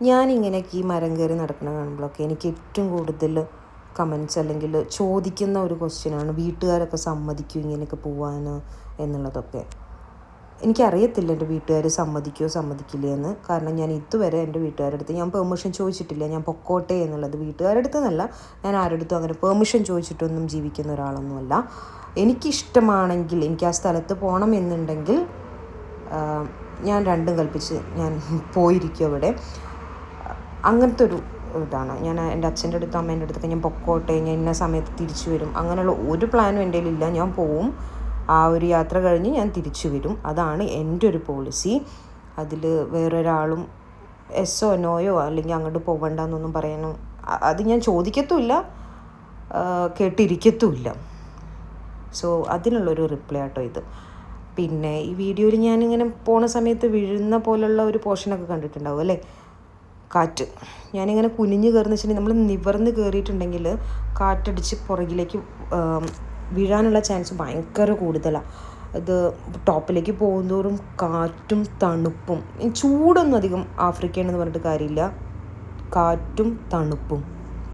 ഞാനിങ്ങനെയൊക്കെ ഈ മരം കയറി നടക്കുന്ന കാണുമ്പോഴൊക്കെ എനിക്ക് ഏറ്റവും കൂടുതൽ കമൻസ് അല്ലെങ്കിൽ ചോദിക്കുന്ന ഒരു ക്വസ്റ്റ്യനാണ്, വീട്ടുകാരൊക്കെ സമ്മതിക്കും ഇങ്ങനെയൊക്കെ പോവാൻ എന്നുള്ളതൊക്കെ. എനിക്കറിയത്തില്ല എൻ്റെ വീട്ടുകാർ സമ്മതിക്കുമോ സമ്മതിക്കില്ല എന്ന്. കാരണം ഞാൻ ഇതുവരെ എൻ്റെ വീട്ടുകാരുടെ അടുത്ത് ഞാൻ പെർമിഷൻ ചോദിച്ചിട്ടില്ല, ഞാൻ പൊക്കോട്ടെ എന്നുള്ളത്. വീട്ടുകാരുടെ അടുത്ത് നിന്നല്ല, ഞാൻ ആരുടെ അടുത്തും അങ്ങനെ പെർമിഷൻ ചോദിച്ചിട്ടൊന്നും ജീവിക്കുന്ന ഒരാളൊന്നുമല്ല. എനിക്കിഷ്ടമാണെങ്കിൽ, എനിക്ക് ആ സ്ഥലത്ത് പോകണം എന്നുണ്ടെങ്കിൽ ഞാൻ രണ്ടും കൽപ്പിച്ച് ഞാൻ പോയിരിക്കും അവിടെ. അങ്ങനത്തെ ഒരു ഇതാണ്. ഞാൻ എൻ്റെ അച്ഛൻ്റെ അടുത്തും അമ്മേൻ്റെ അടുത്തൊക്കെ ഞാൻ പൊക്കോട്ടെ, ഞാൻ ഇന്ന സമയത്ത് തിരിച്ചു വരും, അങ്ങനെയുള്ള ഒരു പ്ലാനും എൻ്റെ കയ്യിലില്ല. ഞാൻ പോവും, ആ ഒരു യാത്ര കഴിഞ്ഞ് ഞാൻ തിരിച്ചു വരും. അതാണ് എൻ്റെ ഒരു പോളിസി. അതിൽ വേറൊരാളും എസ്സോ നോയോ അല്ലെങ്കിൽ അങ്ങോട്ട് പോകണ്ടെന്നൊന്നും പറയാനും അത് ഞാൻ ചോദിക്കത്തുമില്ല, കേട്ടിരിക്കത്തുമില്ല. സോ അതിനുള്ളൊരു റിപ്ലൈ ആട്ടോ ഇത്. പിന്നെ ഈ വീഡിയോയിൽ ഞാനിങ്ങനെ പോണ സമയത്ത് വീഴുന്ന പോലുള്ള ഒരു പോർഷനൊക്കെ കണ്ടിട്ടുണ്ടാവും അല്ലേ, കാറ്റ്. ഞാനിങ്ങനെ കുനിഞ്ഞ് കയറുന്ന വെച്ചിട്ടുണ്ടെങ്കിൽ, നമ്മൾ നിവർന്ന് കയറിയിട്ടുണ്ടെങ്കിൽ കാറ്റടിച്ച് പുറകിലേക്ക് വീഴാനുള്ള ചാൻസ് ഭയങ്കര കൂടുതലാണ്. അത് ടോപ്പിലേക്ക് പോകുന്തോറും കാറ്റും തണുപ്പും. ചൂടൊന്നും അധികം ആഫ്രിക്കയെന്ന് പറഞ്ഞിട്ട് കാര്യമില്ല, കാറ്റും തണുപ്പും